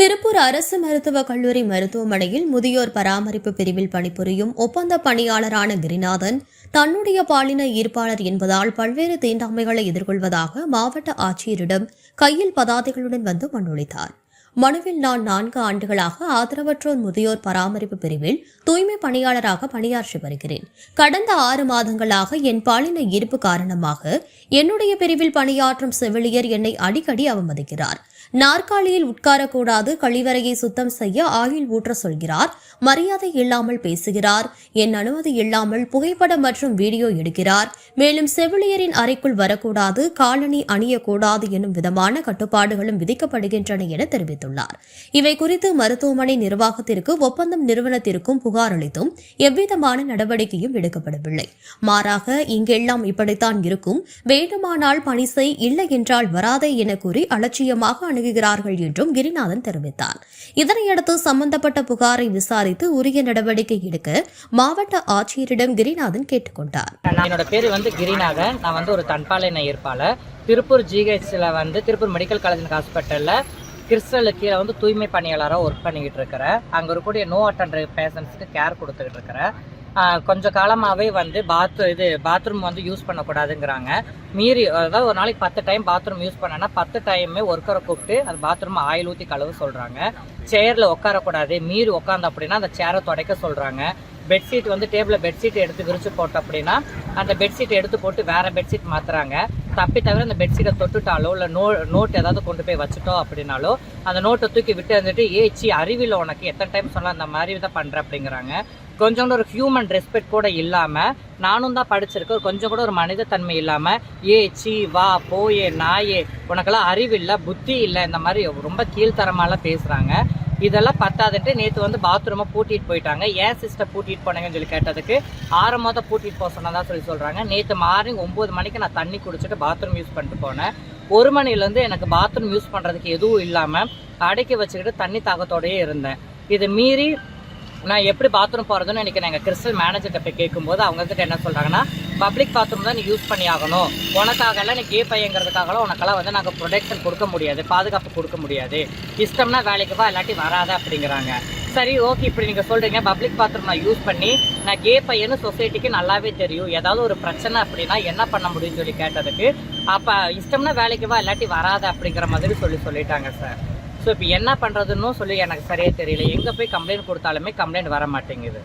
திருப்பூர் அரசு மருத்துவக் கல்லூரி மருத்துவமனையில் முதியோர் பராமரிப்பு பிரிவில் பணிபுரியும் ஒப்பந்த பணியாளரான கிரிநாதன் தன்னுடைய பாலின ஈர்ப்பாளர் என்பதால் பல்வேறு தீண்டாமைகளை எதிர்கொள்வதாக மாவட்ட ஆட்சியரிடம் கையில் பதாதைகளுடன் வந்து மனுளித்தார். மனுவில் நான் 4 ஆண்டுகளாக ஆதரவற்றோர் முதியோர் பராமரிப்பு பிரிவில் தூய்மை பணியாளராக பணியாற்றி வருகிறேன். கடந்த 6 மாதங்களாக என் பாலின ஈர்ப்பு காரணமாக என்னுடைய பிரிவில் பணியாற்றும் செவிலியர் என்னை அடிக்கடி அவமதிக்கிறார். நாற்காலியில் உட்காரக்கூடாது, கழிவறையை சுத்தம் செய்ய ஆயில் ஊற்ற சொல்கிறார், மரியாதை இல்லாமல் பேசுகிறார், என் அனுமதி இல்லாமல் புகைப்படம் மற்றும் வீடியோ எடுக்கிறார். மேலும் செவிலியரின் அறைக்குள் வரக்கூடாது, காலணி அணியக்கூடாது எனும் விதமான கட்டுப்பாடுகளும் விதிக்கப்படுகின்றன என தெரிவித்துள்ளார். இவை குறித்து மருத்துவமனை நிர்வாகத்திற்கு ஒப்பந்தம் நிறுவனத்திற்கும் புகார் அளித்தும் எவ்விதமான நடவடிக்கையும் எடுக்கப்படவில்லை. மாறாக இங்கெல்லாம் இப்படித்தான் இருக்கும், வேண்டுமானால் பணி செய், இல்லை என்றால் வராதே என கூறி அலட்சியமாக அணுகுகிறார்கள் என்றும் கிரிநாதன் தெரிவித்தார். இதனையடுத்து சம்பந்தப்பட்ட புகாரை விசாரித்து உரிய நடவடிக்கை எடுக்க மாவட்ட ஆட்சியரிடம் கிரிநாதன் கேட்டுக் கொண்டார். என்னோட பேரு கிரிநாதன். நான் ஒரு தன்பாலின ஈர்ப்பாளர். திருப்பூர் ஜிஹெச்ல திருப்பூர் மெடிக்கல் காலேஜ் ஹாஸ்பிட்டல்ல கிறிஸ்டலுக்கு கீழே தூய்மை பணியாளராக ஒர்க் பண்ணிக்கிட்டு இருக்கிறேன். அங்கே இருக்கக்கூடிய நோ அட்டெண்டர் பேஷண்ட்ஸ்க்கு கேர் கொடுத்துக்கிட்டு இருக்கிறேன். கொஞ்ச காலமாகவே பாத்ரூம் யூஸ் பண்ணக்கூடாதுங்கிறாங்க. மீறி அதாவது ஒரு நாளைக்கு 10 டைம் பாத்ரூம் யூஸ் பண்ணனா 10 டைமே ஒர்க்கரை கூப்பிட்டு அந்த பாத்ரூம் ஆயில் ஊற்றி கழுவ சொல்கிறாங்க. சேரில் உட்காரக்கூடாது, மீறி உட்காந்து அப்படின்னா அந்த சேரை துடைக்க சொல்கிறாங்க. பெட்ஷீட் டேபிளில் பெட்ஷீட் எடுத்து விரிச்சு போட்டோம் அப்படின்னா அந்த பெட்ஷீட் எடுத்து போட்டு வேற பெட்ஷீட் மாற்றுறாங்க. தப்பி தவிர அந்த பெட்ஷீட்டை தொட்டுட்டாலோ இல்லை நோட் ஏதாவது கொண்டு போய் வச்சுட்டோம் அப்படின்னாலோ அந்த நோட்டை தூக்கி விட்டு வந்துட்டு ஏச்சி அறிவில் உனக்கு எத்தனை டைம் சொன்னால் அந்த மாதிரி தான் பண்ணுற அப்படிங்கிறாங்க. கொஞ்சம் கூட ஒரு ஹியூமன் ரெஸ்பெக்ட் கூட இல்லாமல், நானும் தான் படிச்சிருக்கேன், கொஞ்சம் கூட ஒரு மனித தன்மை இல்லாமல் ஏச்சி வா போயே நாயே உனக்கெல்லாம் அறிவில்லை, புத்தி இல்லை, இந்த மாதிரி ரொம்ப கீழ்த்தரமாலாம் பேசுகிறாங்க. இதெல்லாம் பத்தாதுட்டு நேற்று பாத்ரூமை பூட்டிட்டு போயிட்டாங்க. ஏன் சிஸ்டர் பூட்டிட்டு போனாங்கன்னு சொல்லி கேட்டதுக்கு 6 மாதம் பூட்டிட்டு போக சொன்னதான் சொல்கிறாங்க. நேற்று மார்னிங் 9 மணிக்கு நான் தண்ணி குடிச்சிட்டு பாத்ரூம் யூஸ் பண்ணிட்டு போனேன். 1 மணிலேருந்து எனக்கு பாத்ரூம் யூஸ் பண்ணுறதுக்கு எதுவும் இல்லாமல் அடக்கி வச்சுக்கிட்டு தண்ணி தாகத்தோடையே இருந்தேன். இதை மீறி நான் எப்படி பாத்ரூம் போகிறதுன்னு எனக்கு நாங்கள் கிறிஸ்டல் மேனேஜர்கிட்ட போய் கேட்கும்போது அவங்க என்ன சொல்கிறாங்கன்னா, பப்ளிக் பாத்ரூம் தான் நீ யூஸ் பண்ணி ஆகணும், உனக்காகலாம் நீ கே பையங்கிறதுக்காகலாம் உனக்கெல்லாம் நாங்கள் ப்ரொடெக்ஷன் கொடுக்க முடியாது, பாதுகாப்பு கொடுக்க முடியாது, இஷ்டம்னா வேலைக்கு வா இல்லாட்டி வராத அப்படிங்கிறாங்க. சரி ஓகே, இப்படி நீங்கள் சொல்கிறீங்க, பப்ளிக் பாத்ரூம் நான் யூஸ் பண்ணி நான் கே பையன்னு சொசைட்டிக்கு நல்லாவே தெரியும், ஏதாவது ஒரு பிரச்சனை அப்படின்னா என்ன பண்ண முடியும்னு சொல்லி கேட்டதுக்கு அப்போ இஷ்டம்னா வேலைக்கு வா இல்லாட்டி வராத அப்படிங்கிற மாதிரி சொல்லிட்டாங்க சார். ஸோ இப்போ என்ன பண்ணுறதுன்னு சொல்லி எனக்கு சரியாக தெரியல. எங்கே போய் கம்ப்ளைண்ட் கொடுத்தாலுமே கம்ப்ளைண்ட் வர மாட்டேங்குது.